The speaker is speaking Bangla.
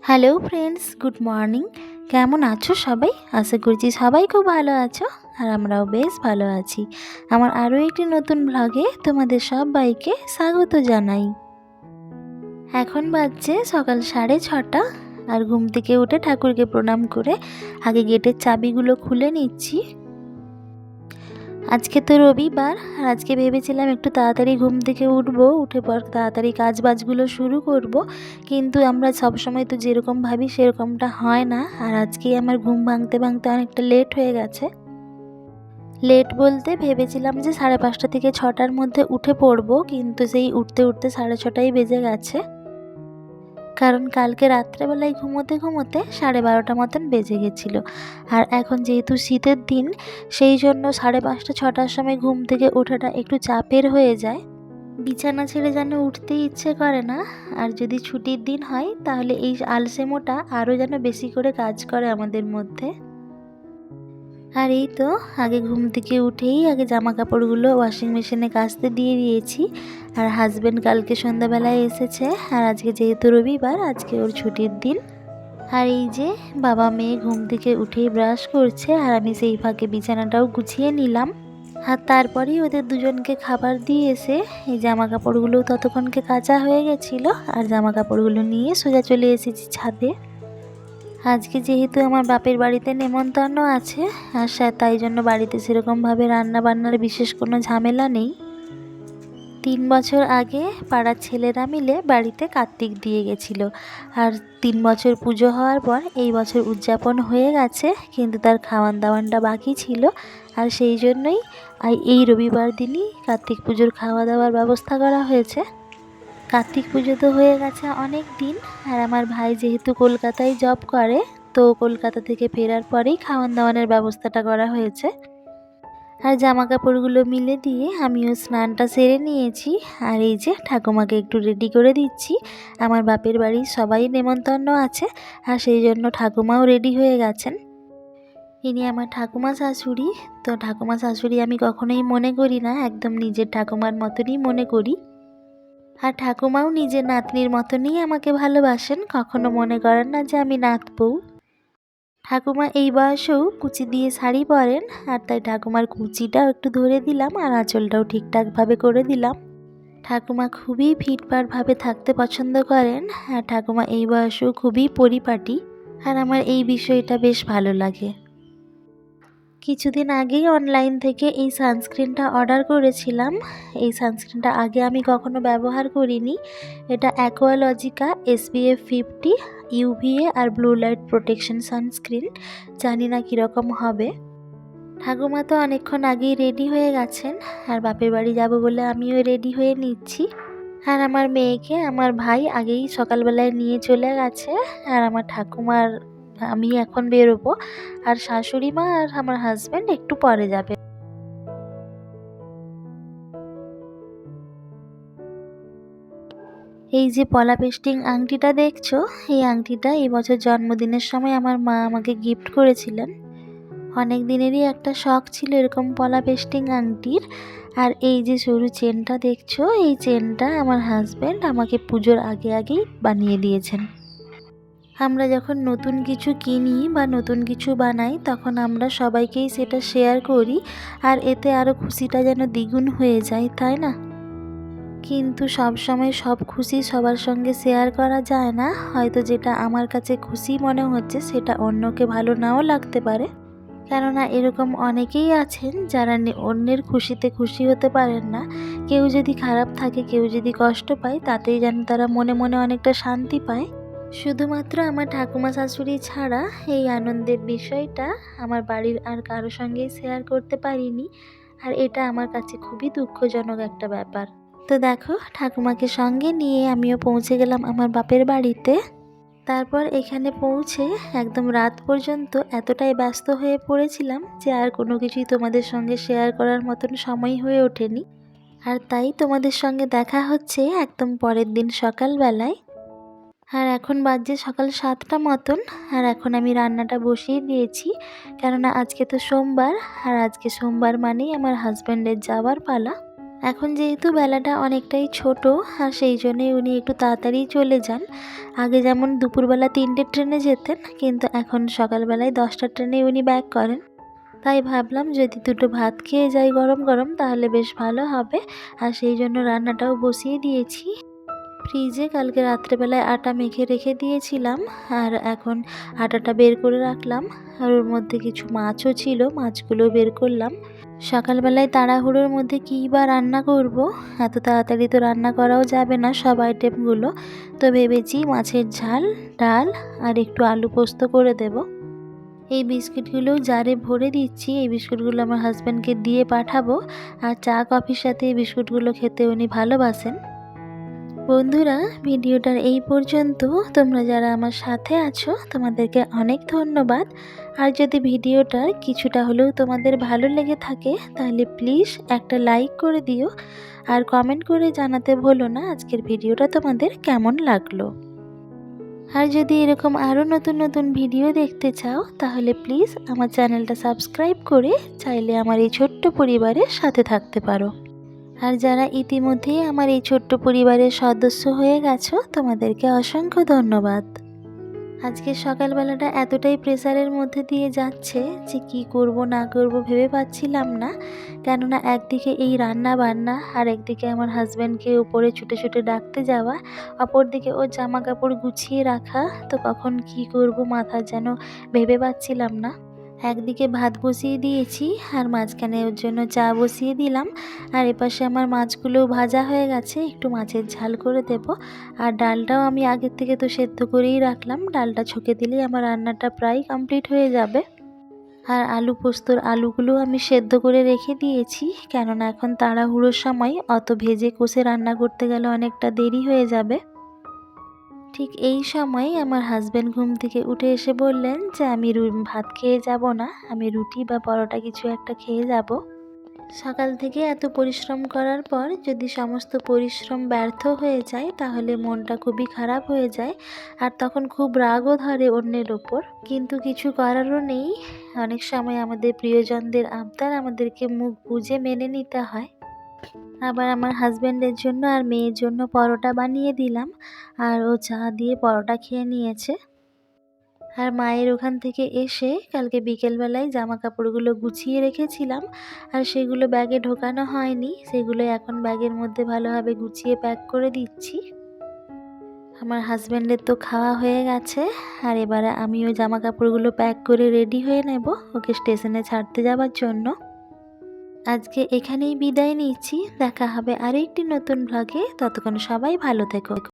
Hello friends, good morning. কেমন আছো সবাই? আশা করছি সবাই খুব ভালো আছো, আর আমরাও বেশ ভালো আছি। আমার আরও একটি নতুন ব্লগে তোমাদের সবাইকে স্বাগত জানাই। এখন বাজছে সকাল 6:30, আর ঘুম থেকে উঠে ঠাকুরকে প্রণাম করে আগে গেটের চাবিগুলো খুলে নিচ্ছি। আজকে তো রবিবার, আর আজকে ভেবেছিলাম একটু তাড়াতাড়ি ঘুম থেকে উঠে পর তাড়াতাড়ি কাজ বাজগুলো শুরু করব, কিন্তু আমরা সবসময় তো যেরকম ভাবি সেরকমটা হয় না। আর আজকেই আমার ঘুম ভাঙতে ভাঙতে অনেকটা লেট হয়ে গেছে। লেট বলতে ভেবেছিলাম যে 5:30 থেকে 6টার মধ্যে উঠে পড়বো, কিন্তু সেই উঠতে উঠতে 6:30 বেজে গেছে। কারণ কালকে রাত্রেবেলায় ঘুমোতে ঘুমোতে 12:30 মতন বেজে গেছিলো। আর এখন যেহেতু শীতের দিন, সেই জন্য 5:30 6টার সময় ঘুম থেকে ওঠাটা একটু চাপের হয়ে যায়। বিছানা ছেড়ে যেন উঠতেই ইচ্ছে করে না। আর যদি ছুটির দিন হয় তাহলে এই আলসেমোটা আরও যেন বেশি করে কাজ করে আমাদের মধ্যে। আর এই তো আগে ঘুম থেকে উঠেই আগে জামা কাপড়গুলো ওয়াশিং মেশিনে কাচতে দিয়ে দিয়েছি। আর হাজব্যান্ড কালকে সন্ধ্যাবেলায় এসেছে, আর আজকে যেহেতু রবিবার, আজকে ওর ছুটির দিন। আর এই যে বাবা মেয়ে ঘুম থেকে উঠেই ব্রাশ করছে, আর আমি সেই ফাঁকে বিছানাটাও গুছিয়ে নিলাম। আর তারপরেই ওদের দুজনকে খাবার দিয়ে এসে এই জামা কাপড়গুলো ততক্ষণকে কাচা হয়ে গেছিলো, আর জামা কাপড়গুলো নিয়ে সোজা চলে এসেছি ছাদে। আজকে যেহেতু আমার বাপের বাড়িতে নেমন্তন্ন আছে, আর তাই জন্য বাড়িতে সেরকমভাবে রান্না বান্নার বিশেষ কোনো ঝামেলা নেই। 3 বছর আগে পাড়ার ছেলেরা মিলে বাড়িতে কার্তিক দিয়ে গেছিল, আর 3 বছর পুজো হওয়ার পর এই বছর উদযাপন হয়ে গেছে, কিন্তু তার খাওয়ান দাওয়ানটা বাকি ছিল। আর সেই জন্যই এই রবিবার দিনই কার্তিক পুজোর খাওয়া দাওয়ার ব্যবস্থা করা হয়েছে। কার্তিক পুজো তো হয়ে গেছে অনেক দিন, আর আমার ভাই যেহেতু কলকাতায় জব করে, তো কলকাতা থেকে ফেরার পরেই খাওয়ান দাওয়ানের ব্যবস্থাটা করা হয়েছে। আর জামা কাপড়গুলো মিলে দিয়ে আমিও স্নানটা সেরে নিয়েছি। আর এই যে ঠাকুমাকে একটু রেডি করে দিচ্ছি। আমার বাপের বাড়ির সবাই নেমন্তন্ন আছে, আর সেই জন্য ঠাকুমাও রেডি হয়ে গেছেন। ইনি আমার ঠাকুমা শাশুড়ি। তো ঠাকুমা শাশুড়ি আমি কখনোই মনে করি না, একদম নিজের ঠাকুমার মতনই মনে করি। আর ঠাকুমাও নিজের নাতনির মতনই আমাকে ভালোবাসেন, কখনো মনে করেন না যে আমি নাতবউ। ঠাকুমা এই বয়সেও কুচি দিয়ে শাড়ি পরেন, আর তাই ঠাকুমার কুচিটাও একটু ধরে দিলাম, আর আঁচলটাও ঠিকঠাকভাবে করে দিলাম। ঠাকুমা খুবই ফিটফাটভাবে থাকতে পছন্দ করেন, আর ঠাকুমা এই বয়সেও খুবই পরিপাটি, আর আমার এই বিষয়টা বেশ ভালো লাগে। কিছুদিন আগেই অনলাইন থেকে এই সানস্ক্রিনটা অর্ডার করেছিলাম। এই সানস্ক্রিনটা আগে আমি কখনো ব্যবহার করিনি। এটা অ্যাকোয়ালজিকা SPF 50 UVA আর ব্লু লাইট প্রোটেকশন সানস্ক্রিন। জানি না কীরকম হবে। ঠাকুমা তো অনেকক্ষণ আগেই রেডি হয়ে গেছেন, আর বাপের বাড়ি যাব বলে আমিও রেডি হয়ে নিচ্ছি। আর আমার মেয়েকে আমার ভাই আগেই সকালবেলায় নিয়ে চলে গেছে, আর আমার ঠাকুমার আমি এখন বেরোবো, আর শাশুড়ি মা আর আমার হাজব্যান্ড একটু পরে যাবে। এই যে পলা পেস্টিং আংটিটা দেখছো, এই আংটিটা এই বছর জন্মদিনের সময় আমার মা আমাকে গিফট করেছিলেন। অনেক দিনেরই একটা শখ ছিল এরকম পলা পেস্টিং আংটির। আর এই যে সরু চেনটা দেখছো, এই চেনটা আমার হাজব্যান্ড আমাকে পুজোর আগে আগেই বানিয়ে দিয়েছেন। আমরা যখন নতুন কিছু কিনি বা নতুন কিছু বানাই, তখন আমরা সবাইকেই সেটা শেয়ার করি, আর এতে আরও খুশিটা যেন দ্বিগুণ হয়ে যায়, তাই না? কিন্তু সব সময় সব খুশি সবার সঙ্গে শেয়ার করা যায় না। হয়তো যেটা আমার কাছে খুশি মনে হচ্ছে সেটা অন্যকে ভালো নাও লাগতে পারে। কেননা এরকম অনেকেই আছেন যারা অন্যের খুশিতে খুশি হতে পারেন না। কেউ যদি খারাপ থাকে, কেউ যদি কষ্ট পায়, তাতেই যেন তারা মনে মনে অনেকটা শান্তি পায়। শুধুমাত্র আমার ঠাকুমা শাশুড়ি ছাড়া এই আনন্দের বিষয়টা আমার বাড়ির আর কারো সঙ্গেই শেয়ার করতে পারিনি, আর এটা আমার কাছে খুবই দুঃখজনক একটা ব্যাপার। তো দেখো, ঠাকুমাকে সঙ্গে নিয়ে আমিও পৌঁছে গেলাম আমার বাপের বাড়িতে। তারপর এখানে পৌঁছে একদম রাত পর্যন্ত এতটাই ব্যস্ত হয়ে পড়েছিলাম যে আর কোনো কিছুই তোমাদের সঙ্গে শেয়ার করার মতন সময় হয়ে ওঠেনি। আর তাই তোমাদের সঙ্গে দেখা হচ্ছে একদম পরের দিন সকালবেলায়। আর এখন বাজছে সকাল 7টা মতন, আর এখন আমি রান্নাটা বসিয়ে দিয়েছি, কেননা আজকে তো সোমবার, আর আজকে সোমবার মানেই আমার হাজব্যান্ডের যাওয়ার পালা। এখন যেহেতু বেলাটা অনেকটাই ছোট, আর সেই জন্যে উনি একটু তাড়াতাড়ি চলে যান। আগে যেমন দুপুরবেলা 3টের ট্রেনে যেতেন, কিন্তু এখন সকালবেলায় 10টার ট্রেনে উনি ব্যাক করেন। তাই ভাবলাম যদি দুটো ভাত খেয়ে যাই গরম গরম তাহলে বেশ ভালো হবে, আর সেই জন্য রান্নাটাও বসিয়ে দিয়েছি। ফ্রিজে কালকে রাত্রেবেলায় আটা মেখে রেখে দিয়েছিলাম, আর এখন আটাটা বের করে রাখলাম। আর ওর মধ্যে কিছু মাছও ছিল, মাছগুলো বের করলাম। সকালবেলায় তাড়াহুড়োর মধ্যে কী বা রান্না করব, এত তাড়াতাড়ি তো রান্না করাও যাবে না সব আইটেমগুলো। তো ভেবেছি মাছের ঝাল, ডাল আর একটু আলু পোস্ত করে দেব। এই বিস্কিটগুলো জারে ভরে দিচ্ছি, এই বিস্কুটগুলো আমার হাজব্যান্ডকে দিয়ে পাঠাবো। আর চা কফির সাথে এই বিস্কুটগুলো খেতে উনি ভালোবাসেন। বন্ধুরা, ভিডিওটার এই পর্যন্ত। তোমরা যারা আমার সাথে আছো তোমাদেরকে অনেক ধন্যবাদ। আর যদি ভিডিওটার কিছুটা হলেও তোমাদের ভালো লেগে থাকে তাহলে প্লিজ একটা লাইক করে দিও, আর কমেন্ট করে জানাতে ভুলো না আজকের ভিডিওটা তোমাদের কেমন লাগলো। আর যদি এরকম আরও নতুন নতুন ভিডিও দেখতে চাও তাহলে প্লিজ আমার চ্যানেলটা সাবস্ক্রাইব করে চাইলে আমার এই ছোট্ট পরিবারের সাথে থাকতে পারো। আর যারা ইতিমধ্যেই আমার এই ছোট্ট পরিবারের সদস্য হয়ে গেছো তোমাদেরকে অসংখ্য ধন্যবাদ। আজকে সকালবেলাটা এতটাই প্রেসারের মধ্যে দিয়ে যাচ্ছে যে কি করব না করব ভেবে পাচ্ছিলাম না। কেননা একদিকে এই রান্না বান্না, আর একদিকে আমার হাজব্যান্ডকে উপরে ছুটে ছুটে ডাকতে যাওয়া, অপরদিকে ওর জামা কাপড় গুছিয়ে রাখা। তো কখন কি করব মাথা যেন ভেবে পাচ্ছিলাম না। একদিকে ভাত বসিয়ে দিয়েছি, আর মাঝখানে ওর জন্য চা বসিয়ে দিলাম। আর এপাশে আমার মাছগুলোও ভাজা হয়ে গেছে, একটু মাছের ঝাল করে দেব। আর ডালটাও আমি আগের থেকে তো সেদ্ধ করেই রাখলাম, ডালটা ছকে দিলেই আমার রান্নাটা প্রায় কমপ্লিট হয়ে যাবে। আর আলু পোস্তর আলুগুলো আমি সেদ্ধ করে রেখে দিয়েছি, কেননা এখন তাড়াহুড়োর সময় অত ভেজে কষে রান্না করতে গেলে অনেকটা দেরি হয়ে যাবে। ঠিক এই সময় আমার হাজব্যান্ড ঘুম থেকে উঠে এসে বললেন যে আমি ভাত খেয়ে যাব না, আমি রুটি বা পরোটা কিছু একটা খেয়ে যাব। সকাল থেকে এত পরিশ্রম করার পর যদি সমস্ত পরিশ্রম ব্যর্থ হয়ে যায় তাহলে মনটা খুবই খারাপ হয়ে যায়, আর তখন খুব রাগও ধরে অন্যের ওপর। কিন্তু কিছু করারও নেই, অনেক সময় আমাদের প্রিয়জনদের আবদার আমাদেরকে মুখ বুজে মেনে নিতে হয়। আবার আমার হাজব্যান্ডের জন্য আর মেয়ের জন্য পরোটা বানিয়ে দিলাম, আর ও চা দিয়ে পরোটা খেয়ে নিয়েছে। আর মায়ের ওখান থেকে এসে কালকে বিকেলবেলায় জামা কাপড়গুলো গুছিয়ে রেখেছিলাম, আর সেগুলো ব্যাগে ঢোকানো হয়নি, সেগুলো এখন ব্যাগের মধ্যে ভালোভাবে গুছিয়ে প্যাক করে দিচ্ছি। আমার হাজব্যান্ডের তো খাওয়া হয়ে গেছে, আর এবারে আমিও জামা কাপড়গুলো প্যাক করে রেডি হয়ে নেব ওকে স্টেশনে ছাড়তে যাওয়ার জন্য। আজকে এখানেই বিদায় নিচ্ছি, দেখা হবে আরও একটি নতুন ব্লগে। ততক্ষণ সবাই ভালো থেকো।